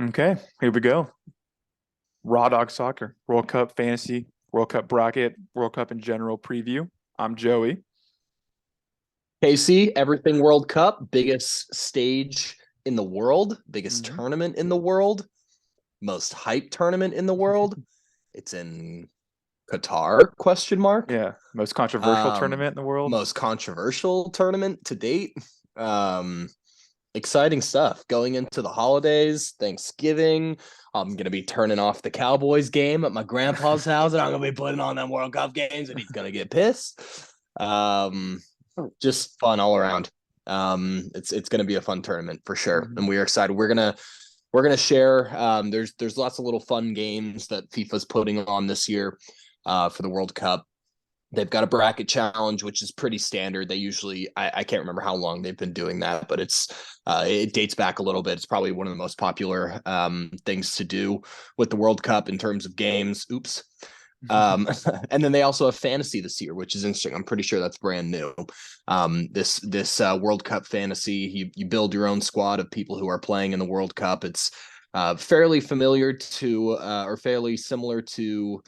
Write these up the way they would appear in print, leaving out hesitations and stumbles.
Okay, here we go. Raw Dog Soccer, World Cup Fantasy, World Cup Bracket, World Cup in general preview. I'm Joey. KC, everything World Cup, biggest stage in the world, biggest Mhm. tournament in the world, most hyped tournament in the world. It's in Qatar, question mark. Yeah, most controversial Um, tournament in the world. Most controversial tournament to date. Um, Exciting stuff going into the holidays, Thanksgiving. I'm gonna be turning off the Cowboys game at my grandpa's house, and I'm gonna be putting on them World Cup games, and he's gonna get pissed. Um, just fun all around. It's gonna be a fun tournament for sure, Mhm. and we are excited. We're gonna share. There's lots of little fun games that FIFA's putting on this year, for the World Cup. They've got a bracket challenge, which is pretty standard. They usually, I can't remember how long they've been doing that, but it dates back a little bit. It's probably one of the most popular things to do with the World Cup in terms of games. Oops. Um, and then they also have fantasy this year, which is interesting. I'm pretty sure that's brand new. This World Cup fantasy, you build your own squad of people who are playing in the World Cup. It's fairly familiar to or fairly similar to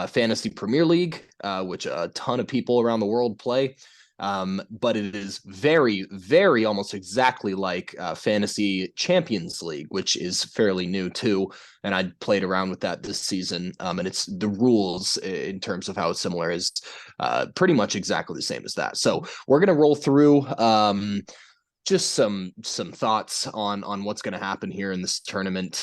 Fantasy Premier League, which a ton of people around the world play. But it is very, very almost exactly like Fantasy Champions League, which is fairly new too. And I played around with that this season. And it's the rules in terms of how it's similar is pretty much exactly the same as that. So we're gonna roll through just some thoughts on what's going to happen here in this tournament.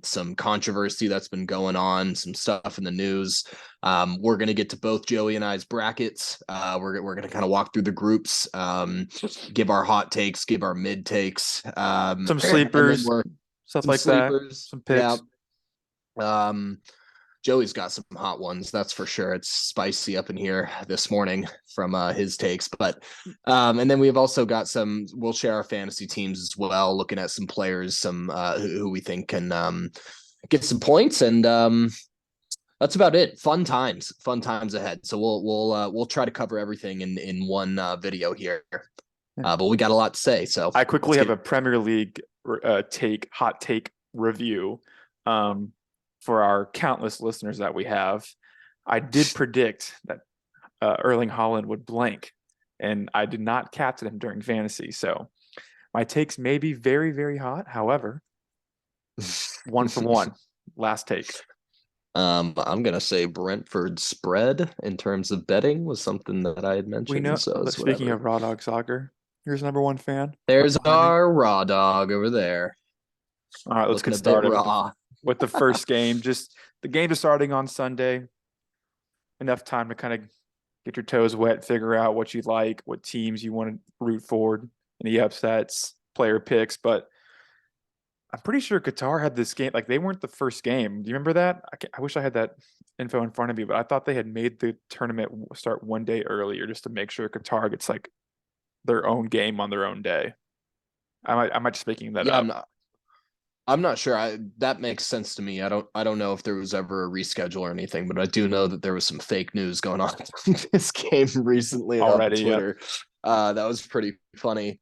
Some controversy that's been going on, some stuff in the news. We're going to get to both Joey and I's brackets. We're going to kind of walk through the groups, give our hot takes, give our mid takes, Some and then sleepers, we're stuff some like that. sleepers. Some Yeah. picks. Um, Joey's got some hot ones, that's for sure. It's spicy up in here this morning from his takes, but and then we've also got some. We'll share our fantasy teams as well, looking at some players, some who we think can get some points, and that's about it. Fun times ahead. So we'll try to cover everything in one video here, Yeah. but we got a lot to say. So I let's quickly have get a Premier League hot take review um, for our countless listeners that we have. I did predict that Erling Haaland would blank, and I did not captain him during fantasy. So my takes may be very, very hot. However, one for one. Last take. I'm gonna say Brentford spread in terms of betting was something that I had We mentioned, know, so but it's speaking whatever. of Raw Dog Soccer, here's number one fan right There's behind me. our raw dog over there, All right, let's looking get a bit started with raw. the first game. Just the game is starting on Sunday. Enough time to kind of get your toes wet, figure out what you like, what teams you want to root for, any upsets, player picks. But I'm pretty sure Qatar had this game. Like they weren't the first game. Do you remember that? I wish I had that info in front of me, but I thought they had made the tournament start one day earlier just to make sure Qatar gets like their own game on their own day. I might just making that Yeah, up. I'm not sure. That makes sense to me. I don't know if there was ever a reschedule or anything, but I do know that there was some fake news going on in this game recently on Already. Yep. Twitter. That was pretty funny.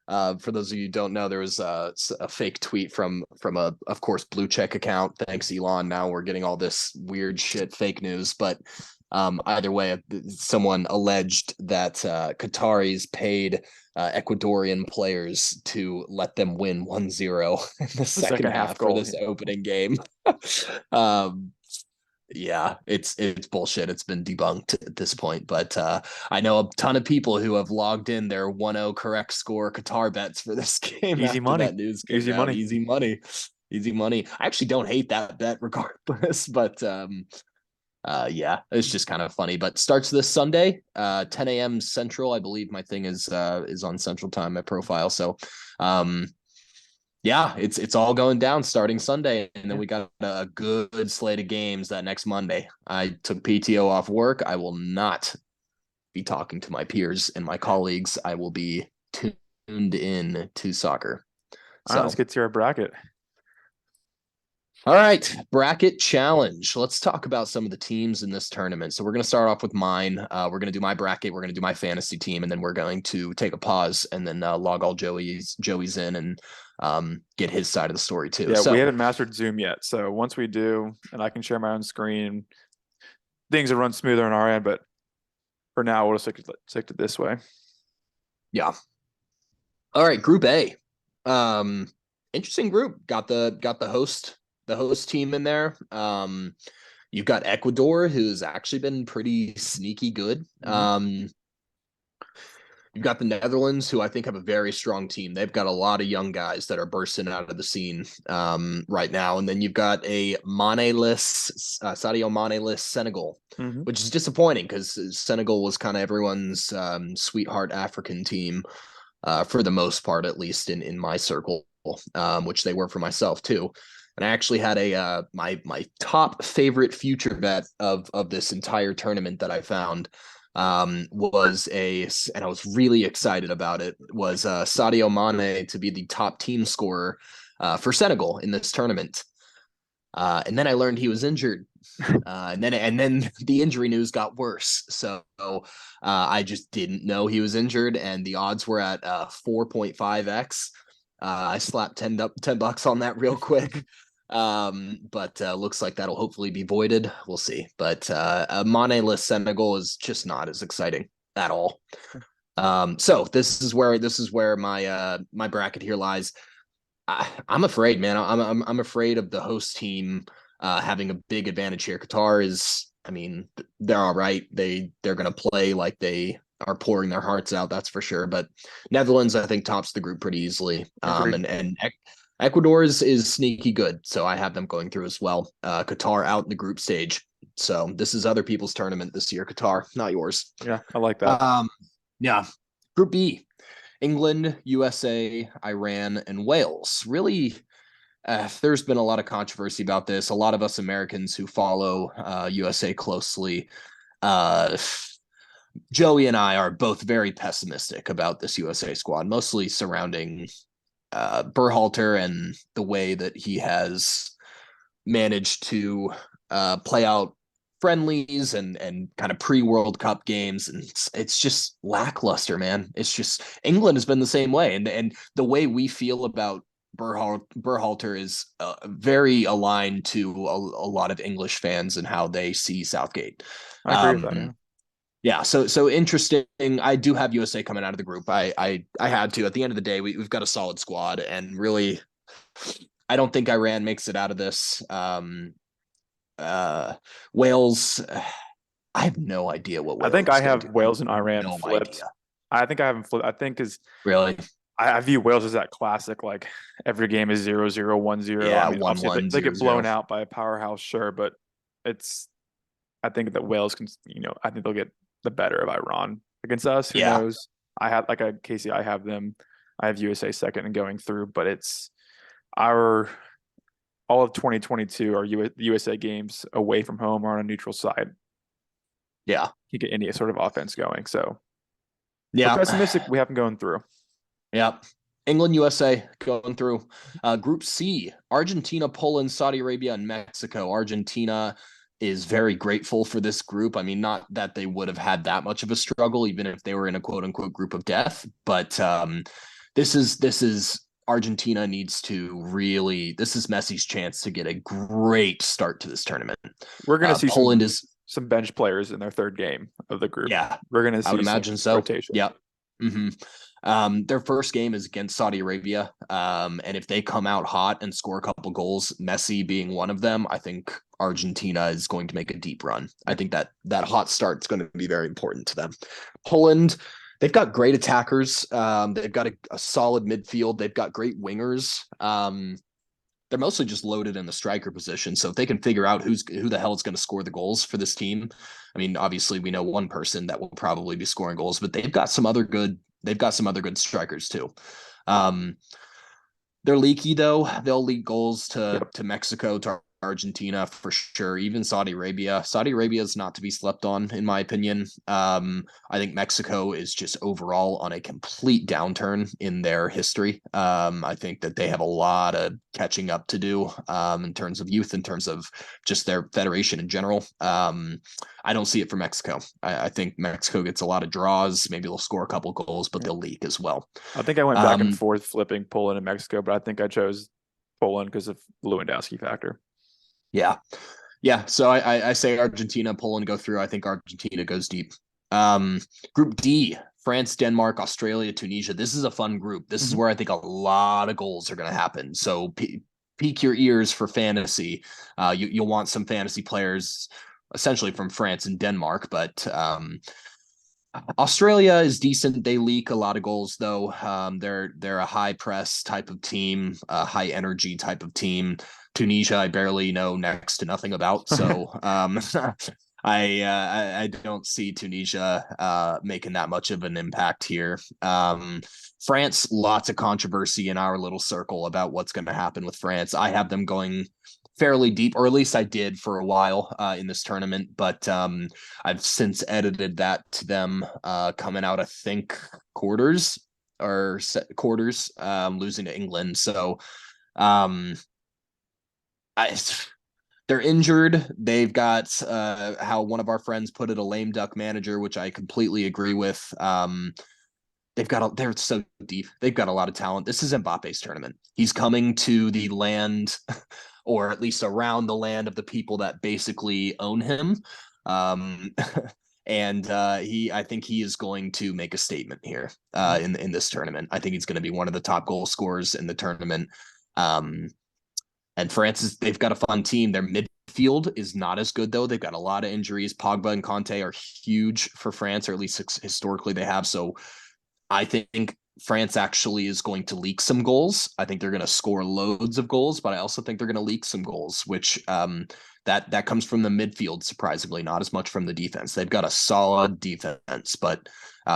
For those of you who don't know, there was a fake tweet from a, of course, blue check account. Thanks, Elon. Now we're getting all this weird shit, fake news. But either way, someone alleged that Qataris paid Ecuadorian players to let them win 1-0 in the The second second half half for goal. this Yeah. opening game. um, yeah, it's bullshit. It's been debunked at this point, but I know a ton of people who have logged in their 1-0 correct score Qatar bets for this game Easy after money. that news came Easy out. money. Easy money. Easy money. I actually don't hate that bet regardless, but yeah, it's just kind of funny. But starts this Sunday, 10 a.m. Central. I believe my thing is on Central Time, my profile. So um yeah, it's all going down starting Sunday, and then Yeah. we got a good slate of games that next Monday. I took PTO off work. I will not be talking to my peers and my colleagues. I will be tuned in to soccer. All right, let's So, get to our bracket. all right, bracket challenge. Let's talk about some of the teams in this tournament. So we're going to start off with mine. We're going to do my bracket. We're going to do my fantasy team, and then we're going to take a pause and then log all Joey's in and get his side of the story too. Yeah, So we haven't mastered Zoom yet. So once we do, and I can share my own screen, things will run smoother on our end. But for now, we'll stick to this way. yeah. All right, Group A. Interesting group. Got the host team in there. You've got Ecuador, who's actually been pretty sneaky good. You've got the Netherlands, who I think have a very strong team. They've got a lot of young guys that are bursting out of the scene right now. And then you've got a Mane-less, Sadio Mane-less Senegal, which is disappointing because Senegal was kind of everyone's sweetheart African team for the most part, at least in my circle, which they were for myself too. And I actually had a my top favorite future bet of this entire tournament that I found was and I was really excited about it, was Sadio Mane to be the top team scorer for Senegal in this tournament. And then I learned he was injured. And then the injury news got worse. So I just didn't know he was injured, and the odds were at 4.5x. I slapped $10 on that real quick. But looks like that'll hopefully be voided. We'll see. But Mane-less Senegal is just not as exciting at all. So this is where my bracket here lies. I'm afraid, man. I'm afraid of the host team having a big advantage here. Qatar is, I mean, they're all right. They're gonna play like they are pouring their hearts out, that's for sure. But Netherlands, I think, tops the group pretty easily. And Ecuador is sneaky good, so I have them going through as well. Qatar out in the group stage, so this is other people's tournament this year. Qatar, not yours. Yeah, I like that. Yeah. Group B: England, USA, Iran, and Wales. Really, there's been a lot of controversy about this. A lot of us Americans who follow USA closely, Joey and I are both very pessimistic about this USA squad, mostly surrounding Berhalter and the way that he has managed to play out friendlies and kind of pre-World Cup games, and it's just lackluster, man. It's just England has been the same way, and the way we feel about Berhalter is very aligned to a lot of English fans and how they see Southgate. I agree with that. Yeah, so interesting. I do have USA coming out of the group. I had to. At the end of the day, we've got a solid squad, and really, I don't think Iran makes it out of this. Wales, I have no idea what Wales I think I have do. Wales and Iran flipped. Idea. I think I haven't flipped. I think is really. I view Wales as that classic, like every game is 0-0, 1-0. Yeah, I mean, 1-1, they get 0-0. blown out by a powerhouse, sure, but I think that Wales can, I think they'll get the better of Iran against us. Who knows? I have Casey. I have them. I have USA second and going through, but it's all of 2022 are the USA games away from home or on a neutral side. Yeah, you get any sort of offense going. So yeah, we're pessimistic. We have them going through. Yeah. England, USA going through. Group C: Argentina, Poland, Saudi Arabia, and Mexico. Argentina is very grateful for this group. I mean, not that they would have had that much of a struggle, even if they were in a quote unquote group of death. But this is Argentina needs to really. This is Messi's chance to get a great start to this tournament. We're going to see Poland some bench players in their third game of the group. Yeah, we're going to see. I would imagine so. Rotation. Yeah. Mm-hmm. Their first game is against Saudi Arabia. And if they come out hot and score a couple goals, Messi being one of them, I think Argentina is going to make a deep run. I think that hot start is going to be very important to them. Poland, they've got great attackers. They've got a solid midfield. They've got great wingers. They're mostly just loaded in the striker position. So if they can figure out who the hell is going to score the goals for this team, I mean, obviously we know one person that will probably be scoring goals, but they've got some other good strikers too. They're leaky though. They'll leak goals to Mexico, to Argentina for sure, even Saudi Arabia. Saudi Arabia is not to be slept on, in my opinion. I think Mexico is just overall on a complete downturn in their history. I think that they have a lot of catching up to do in terms of youth, in terms of just their federation in general. I don't see it for Mexico. I think Mexico gets a lot of draws. Maybe they'll score a couple goals, but they'll leak as well. I think I went back and forth flipping Poland and Mexico, but I think I chose Poland because of Lewandowski factor. Yeah. Yeah. So I say Argentina, Poland go through. I think Argentina goes deep. Group D, France, Denmark, Australia, Tunisia. This is a fun group. This is where I think a lot of goals are going to happen. So peak your ears for fantasy. You'll want some fantasy players essentially from France and Denmark, but Australia is decent. They leak a lot of goals, though. They're a high press type of team, a high energy type of team. Tunisia, I barely know next to nothing about, so I don't see Tunisia making that much of an impact here. France, lots of controversy in our little circle about what's going to happen with France. I have them going fairly deep, or at least I did for a while in this tournament, but I've since edited that to them coming out, I think, quarters, losing to England. So they're injured. They've got how one of our friends put it, a lame duck manager, which I completely agree with. They're so deep. They've got a lot of talent. This is Mbappe's tournament. He's coming to the land, or at least around the land of the people that basically own him. And I think he is going to make a statement here in this tournament. I think he's going to be one of the top goal scorers in the tournament. And France they've got a fun team. Their midfield is not as good, though. They've got a lot of injuries. Pogba and Conte are huge for France, or at least historically they have. So I think France actually is going to leak some goals. I think they're going to score loads of goals, but I also think they're going to leak some goals, which that comes from the midfield, surprisingly, not as much from the defense. They've got a solid defense, but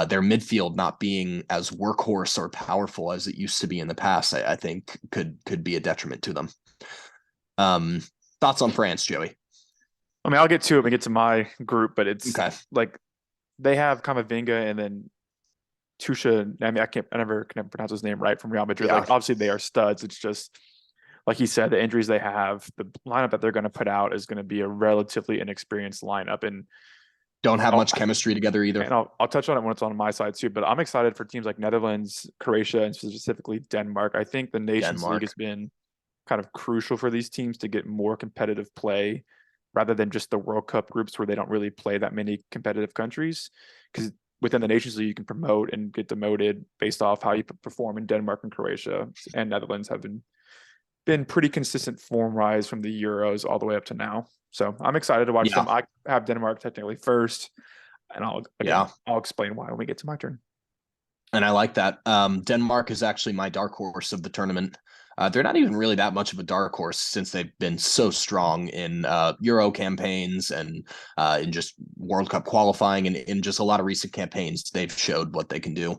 their midfield not being as workhorse or powerful as it used to be in the past, I think could be a detriment to them. Thoughts on France, Joey? I mean, I'll get to it when we get to my group, but it's Okay. like they have Camavinga and then Tusha. I mean, I never can pronounce his name right, from Real Madrid. Yeah. Like, obviously they are studs. It's just like he said, the injuries they have, the lineup that they're going to put out is going to be a relatively inexperienced lineup, and don't have much chemistry together either. And I'll touch on it when it's on my side too. But I'm excited for teams like Netherlands, Croatia, and specifically Denmark. I think the Nations League has been kind of crucial for these teams to get more competitive play, rather than just the World Cup groups where they don't really play that many competitive countries. Because within the Nations League, you can promote and get demoted based off how you perform in Denmark and Croatia. And Netherlands have been pretty consistent form rise from the Euros all the way up to now. So I'm excited to watch them. I have Denmark technically first, and I'll explain why when we get to my turn. And I like that. Denmark is actually my dark horse of the tournament. They're not even really that much of a dark horse, since they've been so strong in Euro campaigns and in just World Cup qualifying, and in just a lot of recent campaigns. They've showed what they can do.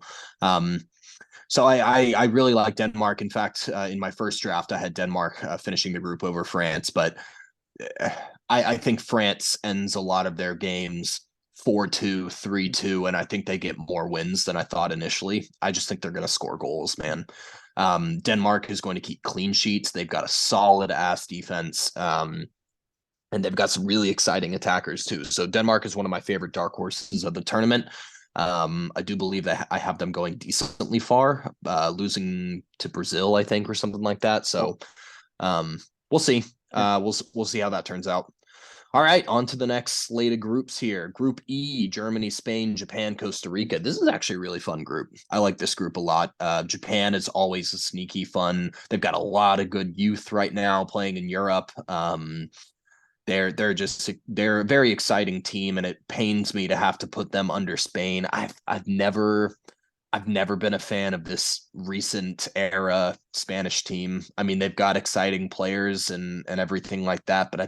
So I really like Denmark. In fact, in my first draft, I had Denmark finishing the group over France, but I think France ends a lot of their games 4-2, 3-2, and I think they get more wins than I thought initially. I just think they're going to score goals, man. Denmark is going to keep clean sheets. They've got a solid ass defense, and they've got some really exciting attackers too. So Denmark is one of my favorite dark horses of the tournament. I do believe that I have them going decently far, losing to Brazil, I think, or something like that. So we'll see. We'll see how that turns out. All right, on to the next slate of groups here. Group E, Germany, Spain, Japan, Costa Rica. This is actually a really fun group. I like this group a lot. Japan is always a sneaky fun. They've got a lot of good youth right now playing in Europe. They're a very exciting team, and it pains me to have to put them under Spain. I've never been a fan of this recent era Spanish team. I mean, they've got exciting players and everything like that, but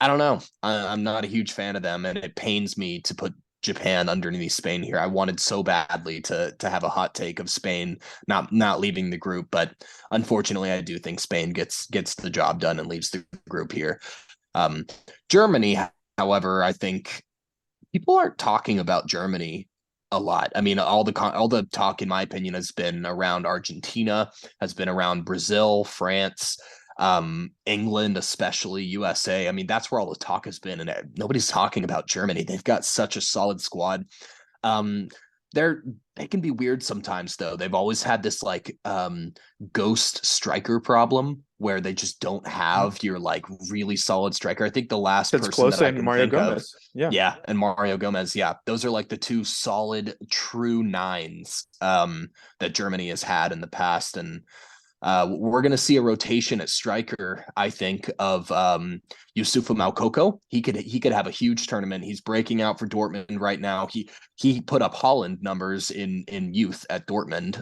I don't know. I'm not a huge fan of them, and it pains me to put Japan underneath Spain here. I wanted so badly to have a hot take of Spain not leaving the group, but unfortunately, I do think Spain gets the job done and leaves the group here. Um, Germany, however, I think people aren't talking about Germany a lot. I mean, all the talk, in my opinion, has been around Argentina, has been around Brazil, France, England, especially USA. I mean, that's where all the talk has been, and nobody's talking about Germany. They've got such a solid squad. Um, they can be weird sometimes though. They've always had this like ghost striker problem where they just don't have your like really solid striker. I think the last It's person close that I and can Mario think of, Gomez. Yeah. yeah, and Mario Gomez, yeah, those are like the two solid true nines that Germany has had in the past. And we're going to see a rotation at striker, I think, of Yusufa Moukoko. He could have a huge tournament. He's breaking out for Dortmund right now. He put up Holland numbers in youth at Dortmund.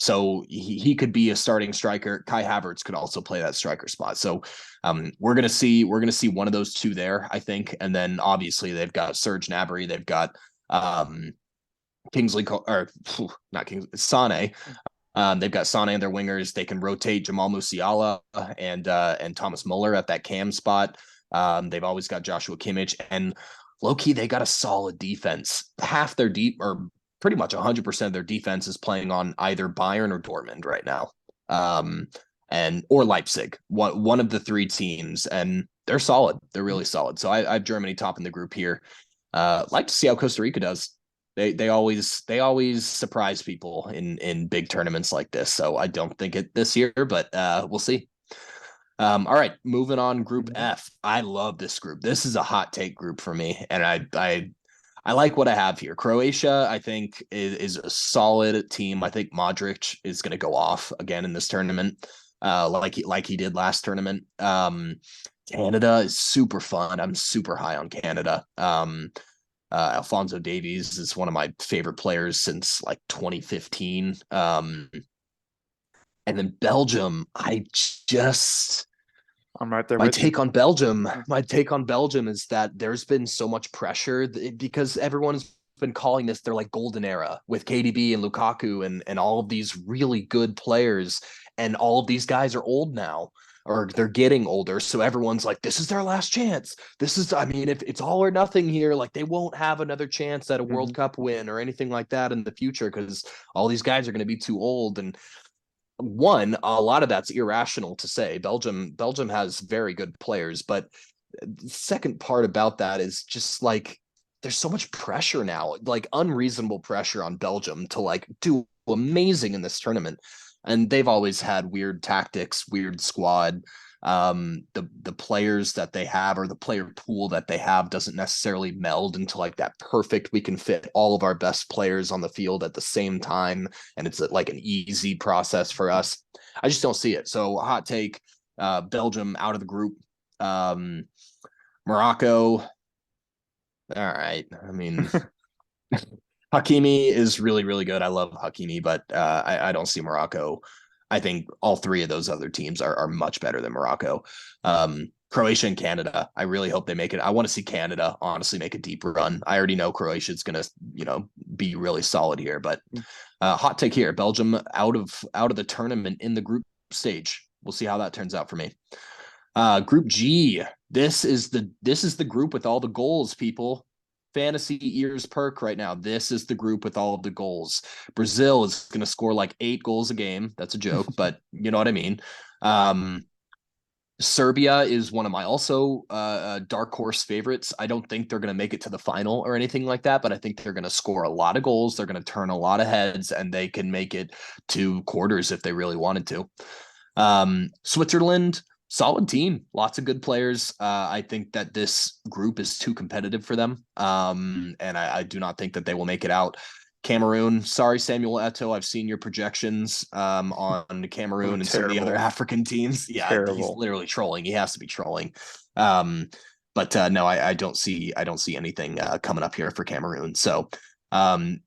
So he could be a starting striker. Kai Havertz could also play that striker spot. So we're gonna see one of those two there, I think. And then obviously they've got Serge Gnabry. They've got Kingsley or not Kingsley Sane. They've got Sane and their wingers. They can rotate Jamal Musiala and Thomas Muller at that cam spot. They've always got Joshua Kimmich, and low key they got a solid defense. Half their deep or pretty much 100% of their defense is playing on either Bayern or Dortmund right now, and or Leipzig, one of the three teams, and they're solid. They're really solid. So I have Germany topping the group here. Like to see how Costa Rica does. They always surprise people in big tournaments like this. So I don't think it this year, but we'll see. All right, moving on. Group F. I love this group. This is a hot take group for me, and I like what I have here. Croatia, I think, is a solid team. I think Modric is going to go off again in this tournament, like he did last tournament. Canada is super fun. I'm super high on Canada. Alfonso Davies is one of my favorite players since like 2015. And then Belgium, I'm right there. My take on Belgium is that there's been so much pressure because everyone's been calling this their like golden era with KDB and Lukaku and all of these really good players, and all of these guys are old now, or they're getting older. So everyone's like, this is their last chance. I mean, if it's all or nothing here, like they won't have another chance at a World Cup win or anything like that in the future because all these guys are going to be too old. And a lot of that's irrational to say. Belgium has very good players, but the second part about that is just like there's so much pressure now, like unreasonable pressure on Belgium to like do amazing in this tournament. And they've always had weird tactics, weird squad. The players that they have, or the player pool that they have, doesn't necessarily meld into like that perfect, we can fit all of our best players on the field at the same time, and it's like an easy process for us. I just don't see it. So hot take, Belgium out of the group. Morocco, all right. I mean, Hakimi is really, really good. I love Hakimi, but I don't see Morocco. I think all three of those other teams are much better than Morocco. Croatia and Canada, I really hope they make it. I want to see Canada honestly make a deep run. I already know Croatia is going to, be really solid here, but hot take here, Belgium out of the tournament in the group stage. We'll see how that turns out for me. Group G, this is the group with all the goals, people. Fantasy ears perk right now. This is the group with all of the goals. Brazil is going to score like 8 goals a game. That's a joke, but you know what I mean. Serbia is one of my also dark horse favorites. I don't think they're going to make it to the final or anything like that, but I think they're going to score a lot of goals. They're going to turn a lot of heads, and they can make it to quarters if they really wanted to. Switzerland, solid team, lots of good players. I think that this group is too competitive for them, and I do not think that they will make it out. Cameroon, sorry, Samuel Eto'o. I've seen your projections on Cameroon and some of the other African teams. Yeah, terrible. He's literally trolling. He has to be trolling. But no, I don't see anything coming up here for Cameroon. So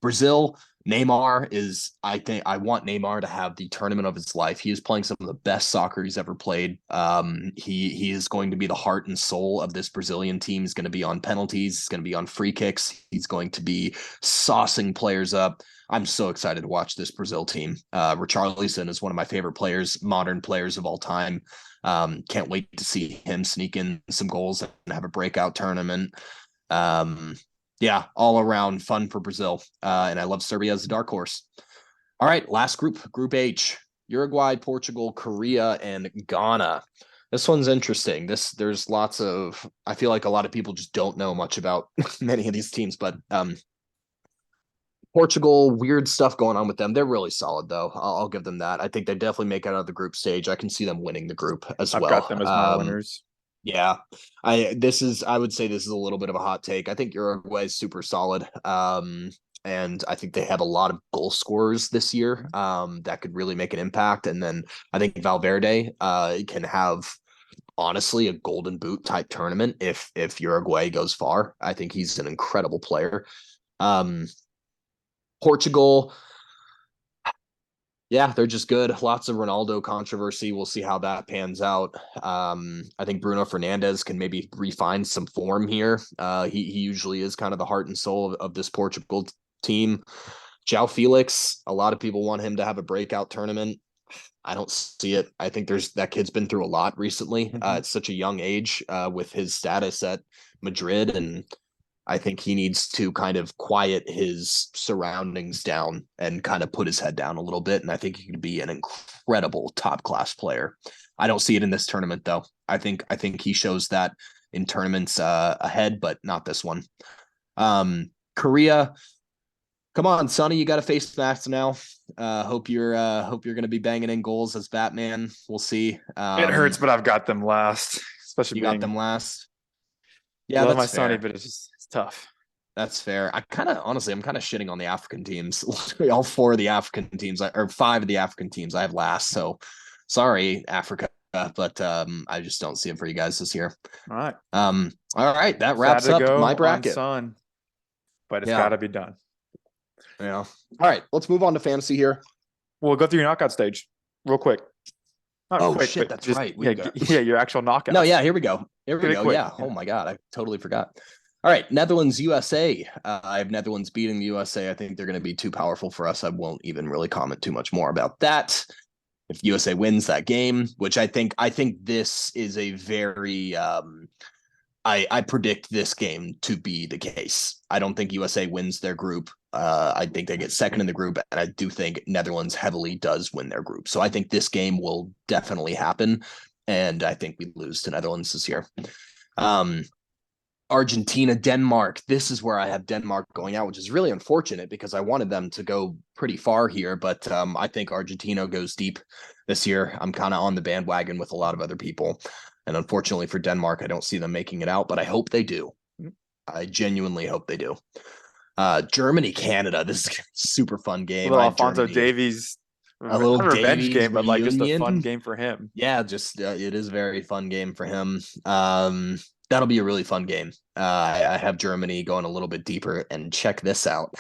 Brazil, Neymar is, I think I want Neymar to have the tournament of his life. He is playing some of the best soccer he's ever played. He is going to be the heart and soul of this Brazilian team. He's going to be on penalties. He's going to be on free kicks. He's going to be saucing players up. I'm so excited to watch this Brazil team. Richarlison is one of my favorite players, modern players of all time. Can't wait to see him sneak in some goals and have a breakout tournament. Yeah, all around fun for Brazil. And I love Serbia as a dark horse. All right, last group, Group H, Uruguay, Portugal, Korea, and Ghana. This one's interesting. There's lots of, I feel like a lot of people just don't know much about many of these teams, but Portugal, weird stuff going on with them. They're really solid, though. I'll give them that. I think they definitely make it out of the group stage. I can see them winning the group as I've well. got them as my winners. Yeah, I would say this is a little bit of a hot take. I think Uruguay is super solid. And I think they have a lot of goal scorers this year that could really make an impact. And then I think Valverde can have honestly a golden boot type tournament if Uruguay goes far. I think he's an incredible player. Portugal, yeah, they're just good. Lots of Ronaldo controversy. We'll see how that pans out. I think Bruno Fernandes can maybe refine some form here. He usually is kind of the heart and soul of this Portugal team. João Felix, a lot of people want him to have a breakout tournament. I don't see it. I think that kid's been through a lot recently. At such a young age with his status at Madrid, and I think he needs to kind of quiet his surroundings down and kind of put his head down a little bit. And I think he could be an incredible top class player. I don't see it in this tournament though. I think he shows that in tournaments ahead, but not this one. Korea, come on, Sonny, you got a face mask now. Hope you're going to be banging in goals as Batman. We'll see. It hurts, but I've got them last, especially you got them last. Yeah, love that's my Sonny, fair. but it's tough. That's fair. I'm kind of shitting on the African teams. All four of the African teams, or five of the African teams, I have last. So sorry, Africa, but I just don't see it for you guys this year. All right. All right. That wraps up my bracket. Son, but it's got to be done. Yeah. All right. Let's move on to fantasy here. We'll go through your knockout stage real quick. Not quick, shit, that's just, right. Your actual knockout. No, yeah, here we go. Quick. Yeah. Oh my God, I totally forgot. All right, Netherlands, USA. I have Netherlands beating the USA. I think they're going to be too powerful for us. I won't even really comment too much more about that. If USA wins that game, which I think this is a very I predict this game to be the case. I don't think USA wins their group. I think they get second in the group, and I do think Netherlands heavily does win their group. So I think this game will definitely happen, and I think we lose to Netherlands this year. Argentina, Denmark. This is where I have Denmark going out, which is really unfortunate because I wanted them to go pretty far here, but I think Argentina goes deep this year. I'm kind of on the bandwagon with a lot of other people. And unfortunately for Denmark, I don't see them making it out, but I hope they do. I genuinely hope they do. Germany, Canada. This is a super fun game. Alfonso Davies. A little revenge Davies game, but like just a reunion. fun game for him. Yeah, just it is a very fun game for him. That'll be a really fun game. I have Germany going a little bit deeper, and check this out.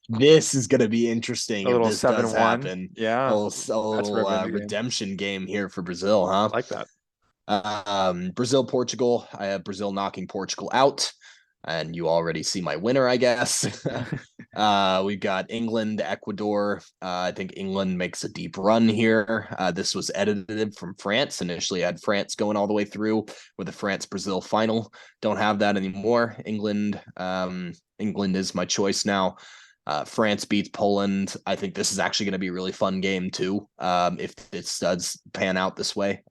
This is going to be interesting. A little if this 7-1. Does happen. Yeah, a little redemption game here for Brazil, huh? I like that. Brazil, Portugal. I have Brazil knocking Portugal out. And you already see my winner, I guess. We've got England, Ecuador. I think England makes a deep run here. This was edited from France. Initially, I had France going all the way through with the France-Brazil final. Don't have that anymore. England is my choice now. France beats Poland. I think this is actually going to be a really fun game too. If it does pan out this way.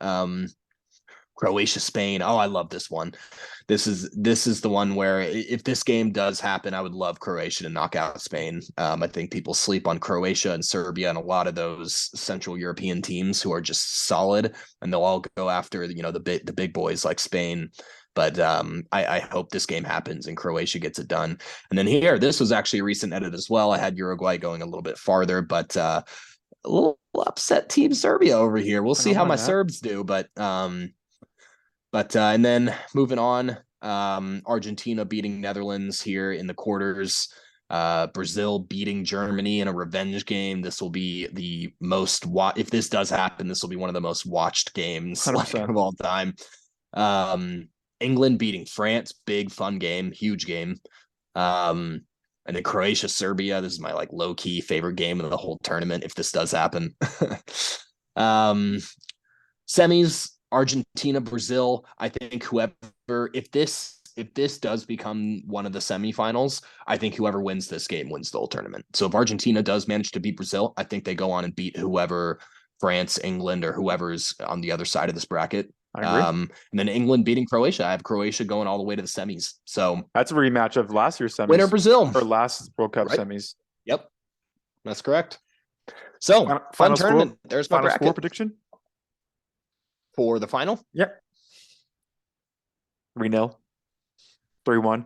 Croatia, Spain. Oh, I love this one. This is the one where if this game does happen, I would love Croatia to knock out Spain. I think people sleep on Croatia and Serbia and a lot of those Central European teams who are just solid, and they'll all go after the big boys like Spain. But I hope this game happens and Croatia gets it done. And then here, this was actually a recent edit as well. I had Uruguay going a little bit farther, but a little upset Team Serbia over here. We'll see how my Serbs do, but and then moving on, Argentina beating Netherlands here in the quarters. Brazil beating Germany in a revenge game. This will be the most if this does happen, this will be one of the most watched games like, 100%. of all time. England beating France, big fun game, huge game. And then Croatia, Serbia. This is my like low key favorite game of the whole tournament if this does happen. Semis, Argentina, Brazil. I think if this does become one of the semifinals, I think whoever wins this game wins the whole tournament. So if Argentina does manage to beat Brazil, I think they go on and beat whoever, France, England, or whoever's on the other side of this bracket. I agree. And then England beating Croatia. I have Croatia going all the way to the semis. So That's a rematch of last year's semis. winner Brazil or last World Cup Right. semis. Yep, that's correct. So fun tournament. There's my Final score bracket prediction. for the final. Yep. 3-0. 3-1.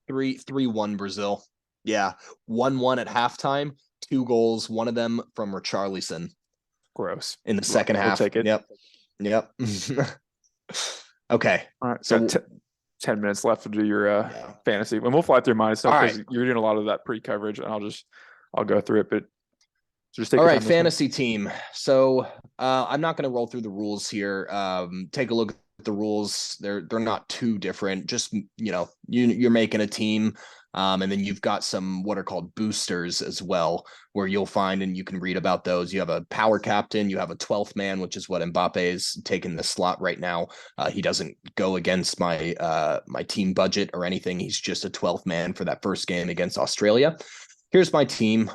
3-1 Brazil. Yeah. 1-1 at halftime. 2 goals, one of them from Richarlison Gross. in the second We'll half. take it. Yep. Okay. All right. So- So 10 minutes left to do your Yeah. fantasy. And we'll fly through mine stuff All because you're doing a lot of that pre-coverage, and I'll go through it. But just take All your right, time this one. fantasy team. So I'm not going to roll through the rules here. Take a look at the rules. They're not too different. Just you're making a team, and then you've got some what are called boosters as well, where you'll find and you can read about those. You have a power captain. You have a 12th man, which is what Mbappe is taking the slot right now. He doesn't go against my my team budget or anything. He's just a 12th man for that first game against Australia. Here's my team.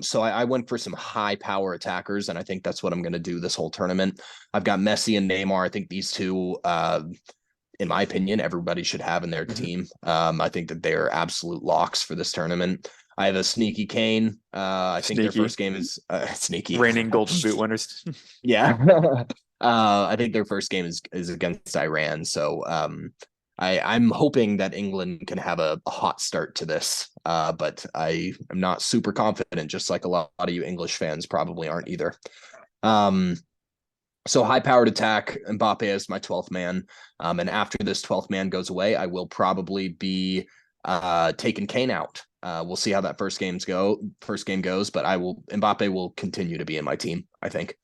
So I went for some high power attackers, and I think that's what I'm going to do this whole tournament. I've got Messi and Neymar. I think these two, in my opinion, everybody should have in their team. I think that they're absolute locks for this tournament. I have a sneaky Kane. I think their Sneaky. first game is sneaky. Reigning Golden Boot winners. Yeah. I think their first game is against Iran. So I'm hoping that England can have a hot start to this, but I am not super confident, just like a lot of you English fans probably aren't either. So high-powered attack, Mbappe is my 12th man, and after this 12th man goes away, I will probably be taking Kane out. We'll see how that first game goes, but Mbappe will continue to be in my team, I think.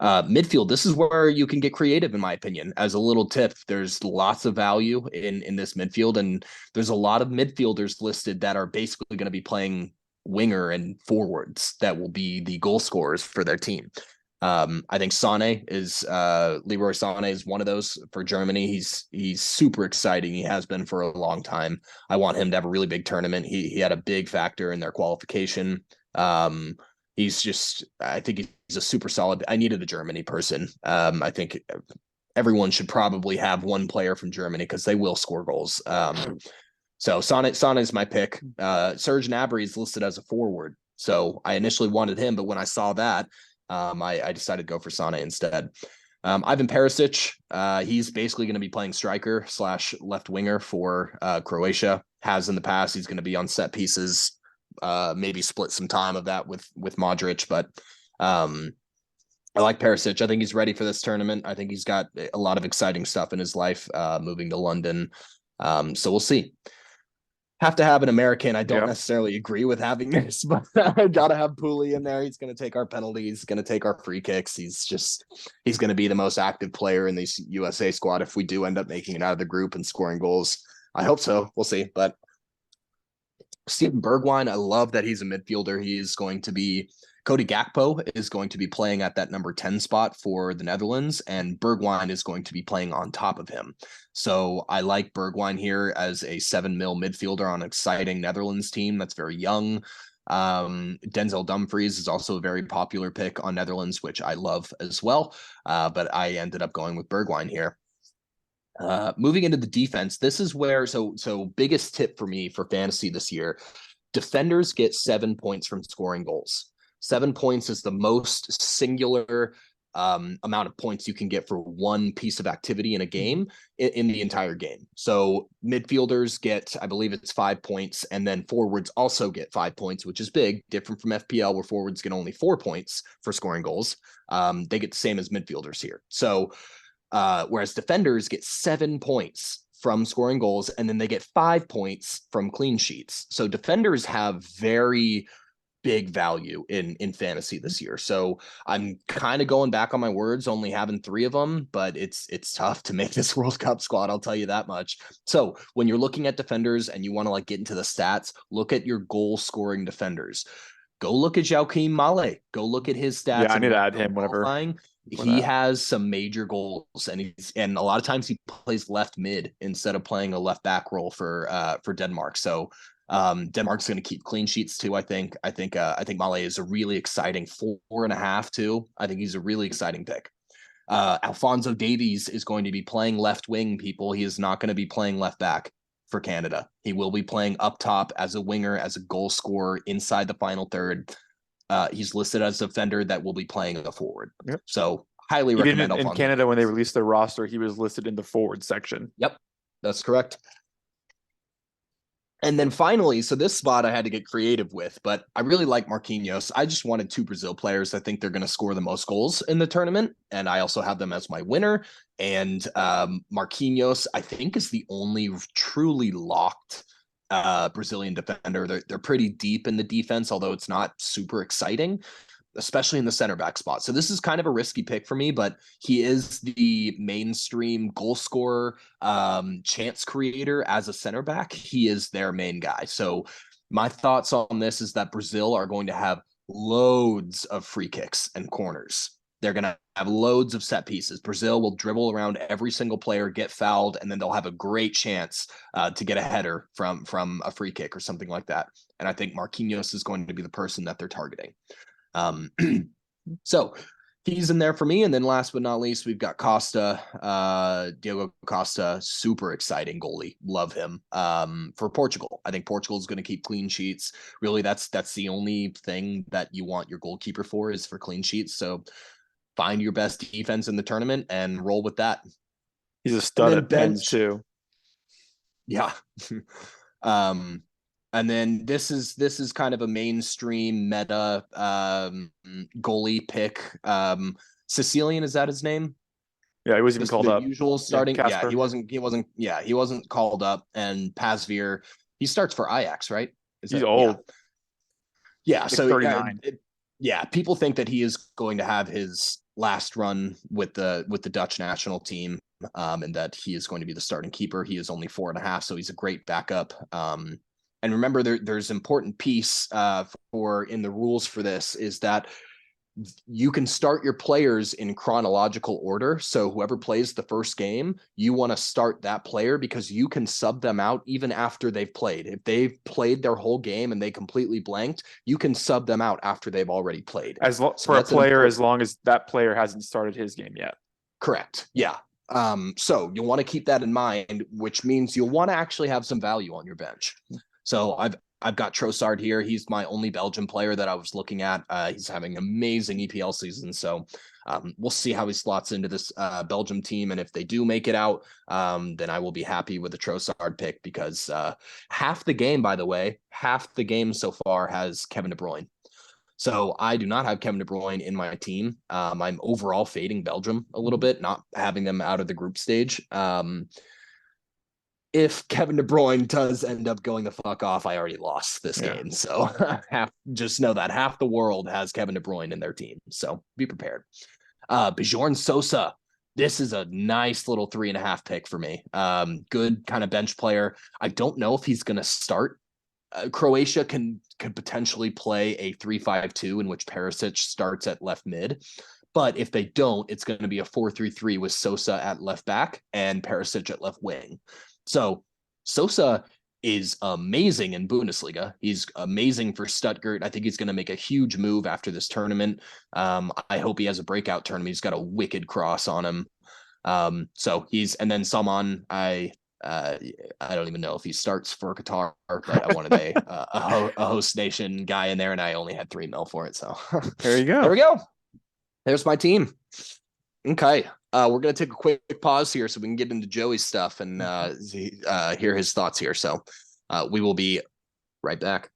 Midfield, this is where you can get creative, in my opinion. As a little tip, there's lots of value in this midfield, and there's a lot of midfielders listed that are basically going to be playing winger and forwards that will be the goal scorers for their team. I think Leroy Sané is one of those for Germany. He's super exciting. He has been for a long time. I want him to have a really big tournament. He had a big factor in their qualification. I think he's a super solid. I needed a Germany person. I think everyone should probably have one player from Germany because they will score goals. So Sané is my pick. Serge Gnabry is listed as a forward. So I initially wanted him, but when I saw that, I decided to go for Sané instead. Ivan Perisic, he's basically going to be playing striker / left winger for Croatia. Has in the past. He's going to be on set pieces, maybe split some time of that with Modric. But I like Perisic. I think he's ready for this tournament. I think he's got a lot of exciting stuff in his life, moving to London. So we'll see. Have to have an American. I don't necessarily agree with having this, but I gotta have Pooley in there. He's gonna take our penalties, he's gonna take our free kicks. He's gonna be the most active player in this USA squad if we do end up making it out of the group and scoring goals. I hope so. We'll see. But Steven Bergwijn, I love that he's a midfielder. Cody Gakpo is going to be playing at that number 10 spot for the Netherlands, and Bergwijn is going to be playing on top of him. So I like Bergwijn here as a 7 mil midfielder on an exciting Netherlands team that's very young. Denzel Dumfries is also a very popular pick on Netherlands, which I love as well. But I ended up going with Bergwijn here. Moving into the defense, this is where so biggest tip for me for fantasy this year: defenders get 7 points from scoring goals. 7 points is the most singular amount of points you can get for one piece of activity in a game in the entire game. So midfielders get, I believe it's 5 points, and then forwards also get 5 points, which is big, different from FPL where forwards get only 4 points for scoring goals. They get the same as midfielders here. So whereas defenders get 7 points from scoring goals, and then they get 5 points from clean sheets. So defenders have very big value in fantasy this year. So I'm kind of going back on my words, only having 3 of them, but it's tough to make this World Cup squad, I'll tell you that much. So when you're looking at defenders and you want to like get into the stats, look at your goal scoring defenders. Go look at Joaquin Male. Go look at his stats. Yeah, I need to add him whenever. He has some major goals, and a lot of times he plays left mid instead of playing a left back role for Denmark. So Denmark's going to keep clean sheets too. I think Male is a really exciting 4.5 too. I think he's a really exciting pick. Alphonso Davies is going to be playing left wing, people. He is not going to be playing left back for Canada. He will be playing up top as a winger, as a goal scorer inside the final third. He's listed as a defender that will be playing a forward. Yep. So highly Even recommend in Canada, when they released their roster, he was listed in the forward section. Yep, that's correct. And then finally, so this spot I had to get creative with, but I really like Marquinhos. I just wanted 2 Brazil players. I think they're going to score the most goals in the tournament, and I also have them as my winner. And Marquinhos, I think, is the only truly locked Brazilian defender. They're pretty deep in the defense, although it's not super exciting, especially in the center back spot. So this is kind of a risky pick for me, but he is the mainstream goal scorer, chance creator as a center back. He is their main guy. So my thoughts on this is that Brazil are going to have loads of free kicks and corners. They're going to have loads of set pieces. Brazil will dribble around every single player, get fouled, and then they'll have a great chance to get a header from a free kick or something like that. And I think Marquinhos is going to be the person that they're targeting. So he's in there for me. And then last but not least, we've got Costa, Diogo Costa, super exciting goalie. Love him. For Portugal. I think Portugal is going to keep clean sheets. Really, that's the only thing that you want your goalkeeper for, is for clean sheets. So find your best defense in the tournament and roll with that. He's a stud at bench too. Yeah. And then this is kind of a mainstream meta goalie pick. Sicilian, is that his name? Yeah, he wasn't even called up. Usual starting. Yeah, he wasn't called up. And Pasveer, he starts for Ajax, right? He's old. Yeah, like so 39. People think that he is going to have his last run with the Dutch national team, and that he is going to be the starting keeper. He is only 4.5, so he's a great backup. And remember, there's important piece for in the rules for this is that you can start your players in chronological order. So whoever plays the first game, you want to start that player because you can sub them out even after they've played. If they've played their whole game and they completely blanked, you can sub them out after they've already played. For a player, as long as that player hasn't started his game yet. Correct. Yeah. So you'll want to keep that in mind, which means you'll want to actually have some value on your bench. So I've got Trossard here. He's my only Belgian player that I was looking at. He's having an amazing EPL season. So we'll see how he slots into this Belgium team. And if they do make it out, then I will be happy with the Trossard pick, because half the game so far has Kevin De Bruyne. So I do not have Kevin De Bruyne in my team. I'm overall fading Belgium a little bit, not having them out of the group stage. If Kevin De Bruyne does end up going the fuck off, I already lost this game. So just know that half the world has Kevin De Bruyne in their team. So be prepared. Bjorn Sosa. This is a nice little 3.5 pick for me. Good kind of bench player. I don't know if he's going to start. Croatia could potentially play a 3-5-2 in which Perisic starts at left mid. But if they don't, it's going to be a 4-3-3 with Sosa at left back and Perisic at left wing. So Sosa is amazing in Bundesliga. He's amazing for Stuttgart. I think he's going to make a huge move after this tournament. I hope he has a breakout tournament. He's got a wicked cross on him. And then Salman, I don't even know if he starts for Qatar, but I wanted a host nation guy in there, and I only had 3 mil for it. So there you go. There we go. There's my team. Okay. We're going to take a quick pause here so we can get into Joey's stuff and hear his thoughts here. So we will be right back.